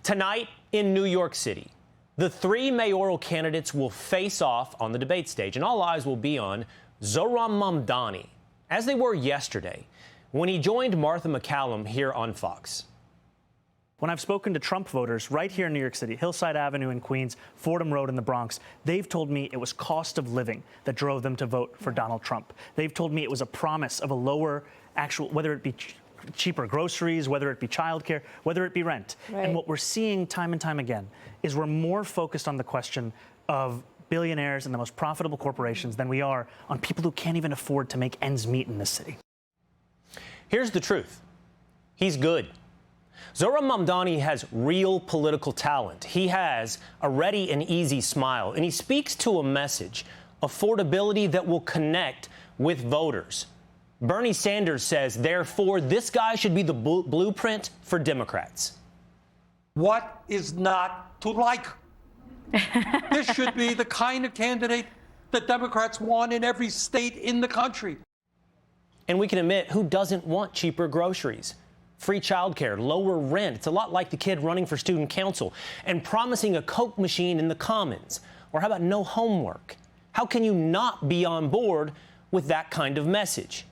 Tonight in New York City, the three mayoral candidates will face off on the debate stage, and all eyes will be on Zohran Mamdani, as they were yesterday, when he joined Martha McCallum here on Fox. When I've spoken to Trump voters right here in New York City, Hillside Avenue in Queens, Fordham Road in the Bronx, they've told me it was cost of living that drove them to vote for Donald Trump. They've told me it was a promise of a lower actual, whether it be cheaper groceries, whether it be childcare, whether it be rent. Right. And what we're seeing time and time again is we're more focused on the question of billionaires and the most profitable corporations than we are on people who can't even afford to make ends meet in this city. Here's the truth. He's good. Zohran Mamdani has real political talent. He has a ready and easy smile, and he speaks to a message, affordability that will connect with voters. Bernie Sanders says, therefore, this guy should be the blueprint for Democrats. What is not to like? This should be the kind of candidate that Democrats want in every state in the country. And we can admit, who doesn't want cheaper groceries? Free childcare, lower rent. It's a lot like the kid running for student council and promising a Coke machine in the Commons. Or how about no homework? How can you not be on board with that kind of message?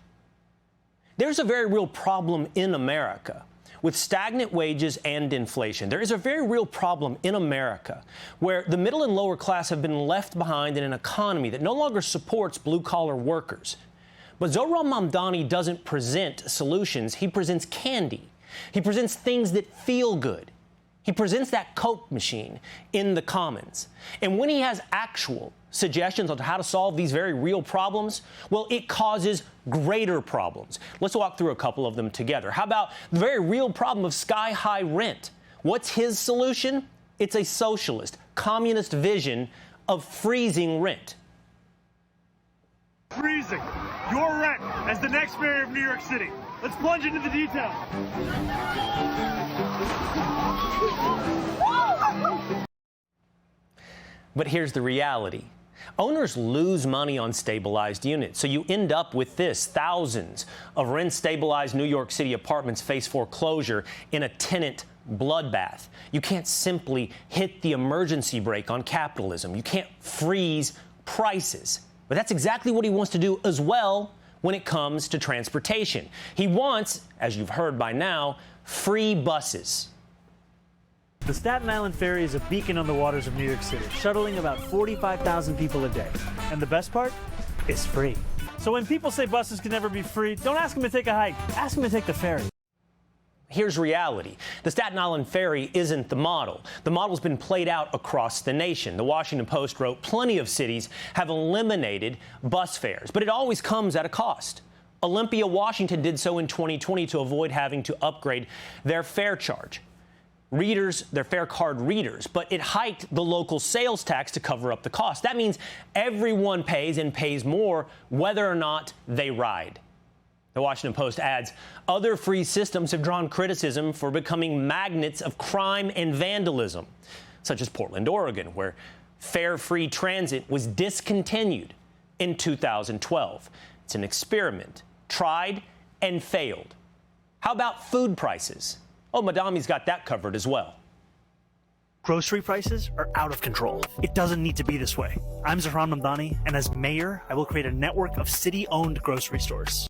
There's a very real problem in America with stagnant wages and inflation. There is a very real problem in America where the middle and lower class have been left behind in an economy that no longer supports blue-collar workers. But Zohran Mamdani doesn't present solutions. He presents candy. He presents things that feel good. He presents that Coke machine in the Commons. And when he has actual suggestions on how to solve these very real problems, well, it causes greater problems. Let's walk through a couple of them together. How about the very real problem of sky-high rent? What's his solution? It's a socialist, communist vision of freezing rent. Freezing your rent as the next mayor of New York City. Let's plunge into the details. But here's the reality. Owners lose money on stabilized units, so you end up with this. Thousands of rent-stabilized New York City apartments face foreclosure in a tenant bloodbath. You can't simply hit the emergency brake on capitalism. You can't freeze prices. But that's exactly what he wants to do as well when it comes to transportation. He wants, as you've heard by now, free buses. The Staten Island Ferry is a beacon on the waters of New York City, shuttling about 45,000 people a day. And the best part? It's free. So when people say buses can never be free, don't ask them to take a hike. Ask them to take the ferry. Here's reality. The Staten Island Ferry isn't the model. The model's been played out across the nation. The Washington Post wrote plenty of cities have eliminated bus fares, but it always comes at a cost. Olympia, Washington did so in 2020 to avoid having to upgrade their fare charge. Their fare card readers, but it hiked the local sales tax to cover up the cost. That means everyone pays and pays more whether or not they ride. The Washington Post adds, other free systems have drawn criticism for becoming magnets of crime and vandalism, such as Portland, Oregon, where fare-free transit was discontinued in 2012. It's an experiment, tried and failed. How about food prices? Oh, Mamdani's got that covered as well. Grocery prices are out of control. It doesn't need to be this way. I'm Zohran Mamdani, and as mayor, I will create a network of city-owned grocery stores.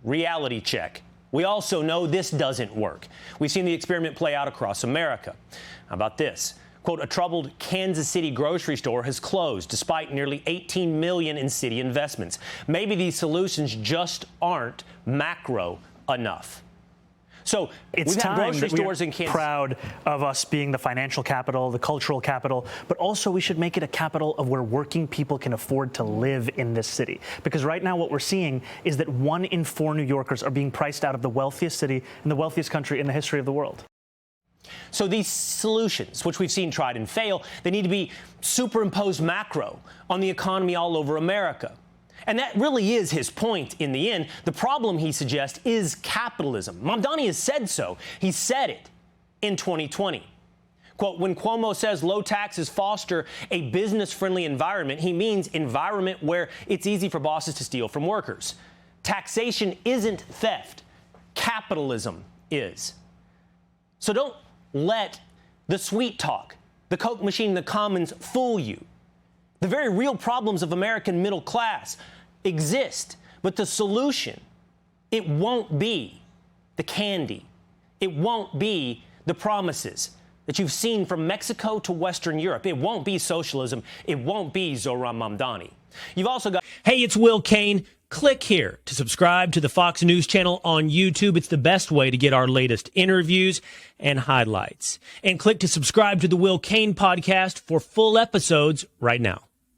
Reality check. We also know this doesn't work. We've seen the experiment play out across America. How about this? Quote, a troubled Kansas City grocery store has closed despite nearly $18 million in city investments. Maybe these solutions just aren't macro enough. So it's we've had time grocery that stores we're in Kansas. Proud of us being the financial capital, the cultural capital, but also we should make it a capital of where working people can afford to live in this city. Because right now what we're seeing is that 1 in 4 New Yorkers are being priced out of the wealthiest city and the wealthiest country in the history of the world. So these solutions, which we've seen tried and fail, they need to be superimposed macro on the economy all over America. And that really is his point in the end. The problem, he suggests, is capitalism. Mamdani has said so. He said it in 2020. Quote, when Cuomo says low taxes foster a business-friendly environment, he means environment where it's easy for bosses to steal from workers. Taxation isn't theft. Capitalism is. So don't let the sweet talk, the Coke machine in the Commons fool you. The very real problems of American middle class exist, but the solution, it won't be the candy. It won't be the promises that you've seen from Mexico to Western Europe. It won't be socialism. It won't be Zohran Mamdani. You've also got... Hey, it's Will Cain. Click here to subscribe to the Fox News channel on YouTube. It's the best way to get our latest interviews and highlights. And click to subscribe to the Will Cain podcast for full episodes right now.